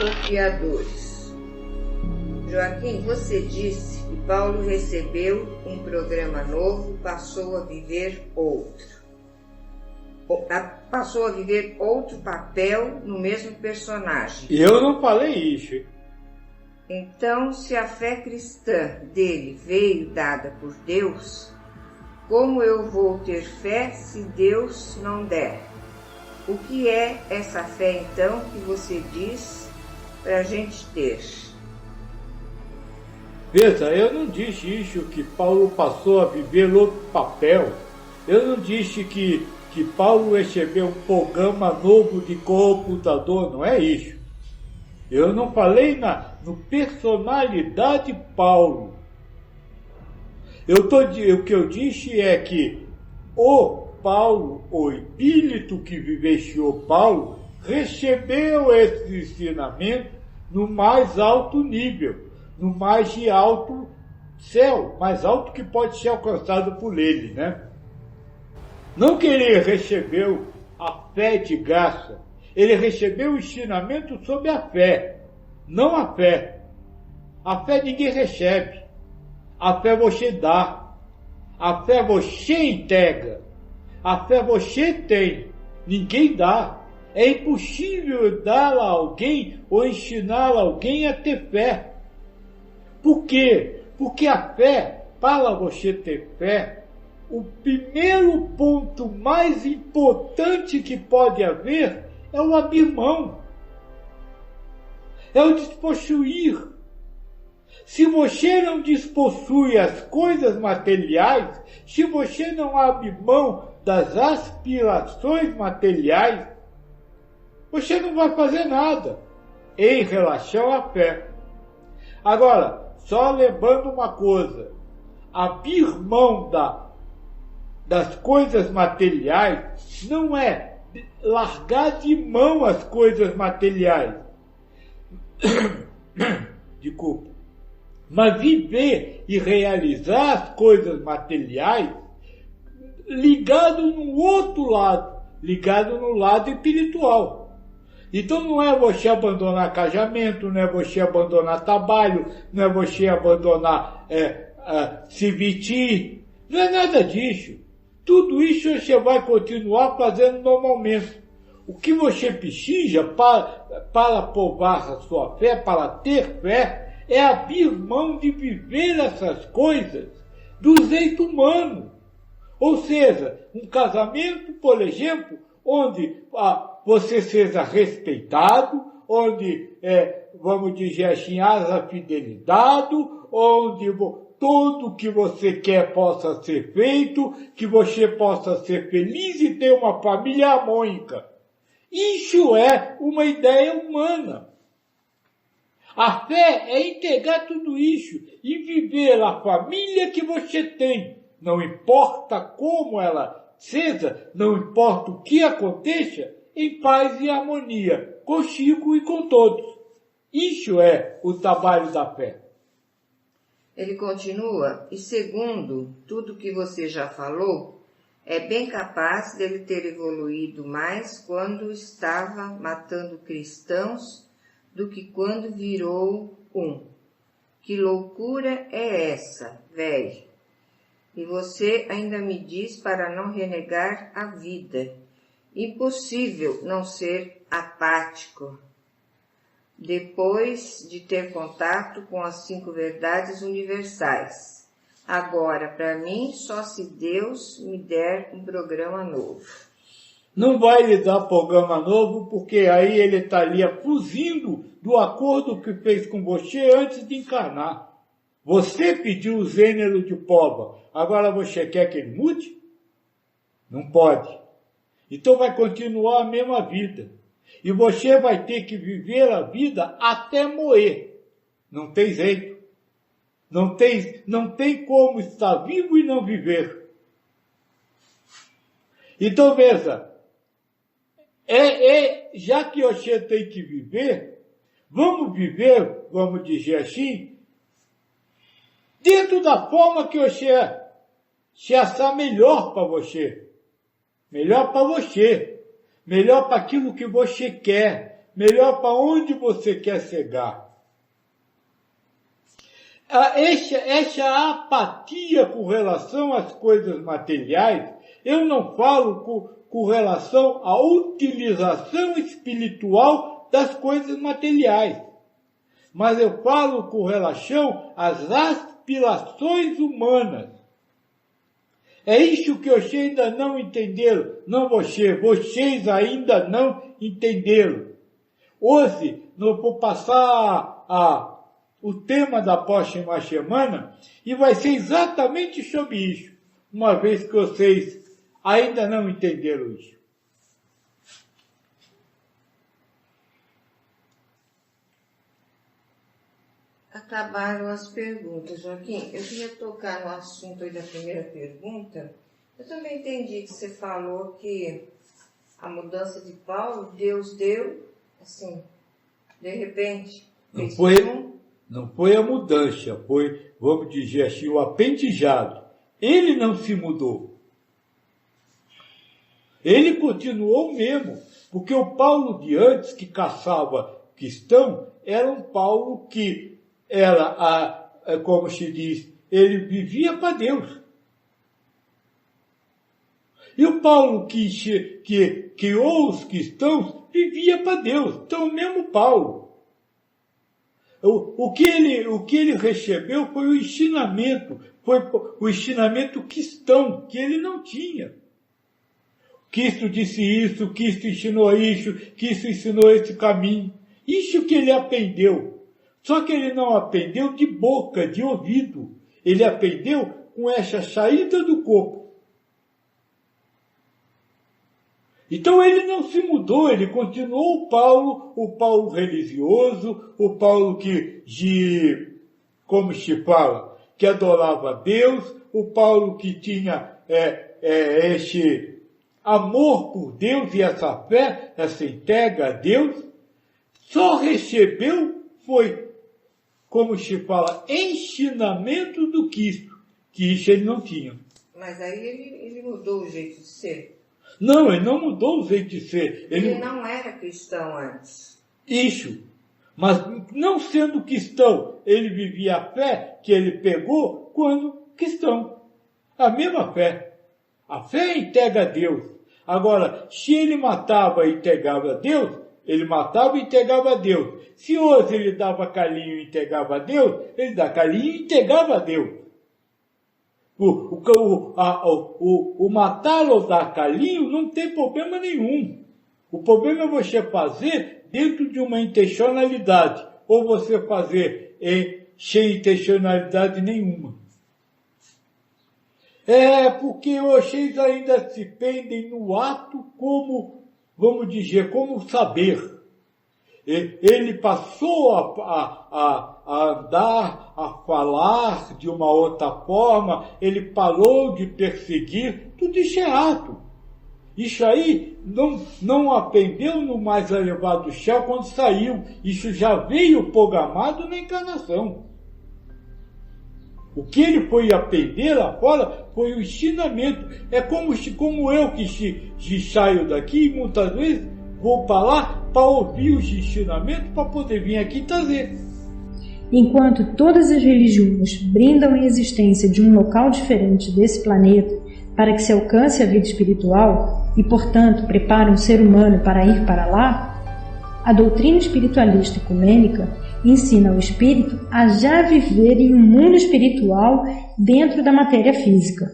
ou fiadores? Joaquim, você disse que Paulo recebeu um programa novo, passou a viver outro. Passou a viver outro papel no mesmo personagem. Eu não falei isso. Então, se a fé cristã dele veio dada por Deus, como eu vou ter fé se Deus não der? O que é essa fé, então, que você diz para a gente ter? Veja, eu não disse isso, que Paulo passou a viver outro papel. Eu não disse que Paulo recebeu um programa novo de computador, não é isso. Eu não falei no personalidade Paulo. O que eu disse é que o Paulo, o espírito que vivenciou Paulo, recebeu esse ensinamento no mais alto nível, no mais de alto céu, mais alto que pode ser alcançado por ele, né? Não que ele recebeu a fé de graça, ele recebeu o ensinamento sobre a fé, não a fé. A fé ninguém recebe, a fé você dá, a fé você integra, a fé você tem, ninguém dá. É impossível dar a alguém ou ensinar a alguém a ter fé. Por quê? Porque a fé, para você ter fé, o primeiro ponto mais importante que pode haver é o abrir mão. É o despossuir. Se você não despossui as coisas materiais, se você não abre mão das aspirações materiais, você não vai fazer nada em relação à fé. Agora, só lembrando uma coisa, abrir mão das coisas materiais não é largar de mão as coisas materiais. Desculpa. Mas viver e realizar as coisas materiais ligado no outro lado, ligado no lado espiritual. Então não é você abandonar casamento, não é você abandonar trabalho, não é você abandonar se vestir, não é nada disso. Tudo isso você vai continuar fazendo normalmente. O que você precisa para provar a sua fé, para ter fé, é abrir mão de viver essas coisas do jeito humano. Ou seja, um casamento, por exemplo, onde você seja respeitado, onde, vamos dizer assim, haja fidelidade, onde tudo que você quer possa ser feito, que você possa ser feliz e ter uma família harmônica. Isso é uma ideia humana. A fé é integrar tudo isso e viver a família que você tem. Não importa como ela seja, não importa o que aconteça, em paz e harmonia, consigo e com todos. Isso é o trabalho da fé. Ele continua, e segundo tudo que você já falou, é bem capaz dele ter evoluído mais quando estava matando cristãos do que quando virou um. Que loucura é essa, velho? E você ainda me diz para não renegar a vida. Impossível não ser apático. Depois de ter contato com as 5 verdades universais. Agora, para mim, só se Deus me der um programa novo. Não vai lhe dar programa novo, porque aí ele estaria fugindo do acordo que fez com você antes de encarnar. Você pediu o gênero de prova, agora você quer que ele mude? Não pode. Então vai continuar a mesma vida. E você vai ter que viver a vida até morrer. Não tem jeito. Não tem como estar vivo e não viver. Então veja, já que você tem que viver, vamos viver, vamos dizer assim, dentro da forma que você se achar melhor para você. Melhor para você. Melhor para aquilo que você quer. melhor para onde você quer chegar. Essa apatia com relação às coisas materiais, eu não falo com relação à utilização espiritual das coisas materiais, mas eu falo com relação às aspirações humanas. É isso que vocês ainda não entenderam. Não vocês ainda não entenderam. Hoje, eu vou passar o tema da próxima semana e vai ser exatamente sobre isso, uma vez que vocês ainda não entenderam isso. Acabaram as perguntas, Joaquim. Eu queria tocar no assunto aí da primeira pergunta. Eu também entendi que você falou que a mudança de Paulo, Deus deu, assim, de repente. Não foi a mudança, foi, vamos dizer assim, o apentejado. Ele não se mudou. Ele continuou mesmo, porque o Paulo de antes, que caçava cristão, era um Paulo que era, como se diz, ele vivia para Deus. E o Paulo que criou os cristãos vivia para Deus. Então, o mesmo Paulo. O que ele recebeu foi o ensinamento cristão, que ele não tinha. Cristo disse isso, Cristo ensinou isso, Cristo ensinou esse caminho. Isso que ele aprendeu. Só que ele não aprendeu de boca, de ouvido. Ele aprendeu com essa saída do corpo. Então ele não se mudou, ele continuou o Paulo religioso, o Paulo como se fala, que adorava a Deus, o Paulo que tinha esse amor por Deus e essa fé, essa entrega a Deus, só recebeu, como se fala, ensinamento do Cristo, que isso ele não tinha. Mas aí ele mudou o jeito de ser. Não, ele não mudou o jeito de ser. Ele não era cristão antes. Isso. Mas não sendo cristão, ele vivia a fé que ele pegou quando cristão. A mesma fé. A fé entrega a Deus. Agora, se ele matava e entregava a Deus, ele matava e entregava a Deus. Se hoje ele dava carinho e entregava a Deus, ele dá carinho e entregava a Deus. O matar ou dar carinho não tem problema nenhum. O problema é você fazer dentro de uma intencionalidade, ou você fazer sem intencionalidade nenhuma. Porque vocês ainda se pendem no ato como, vamos dizer, como saber. Ele passou a andar, a falar de uma outra forma, ele parou de perseguir, tudo isso é ato. Isso aí não aprendeu no mais elevado céu quando saiu, isso já veio programado na encarnação. O que ele foi aprender lá fora foi o ensinamento. É como eu que saio daqui e muitas vezes vou para lá para ouvir os ensinamentos para poder vir aqui trazer. Enquanto todas as religiões brindam a existência de um local diferente desse planeta para que se alcance a vida espiritual e, portanto, preparam o ser humano para ir para lá, a doutrina espiritualista ecumênica ensina o espírito a já viver em um mundo espiritual dentro da matéria física.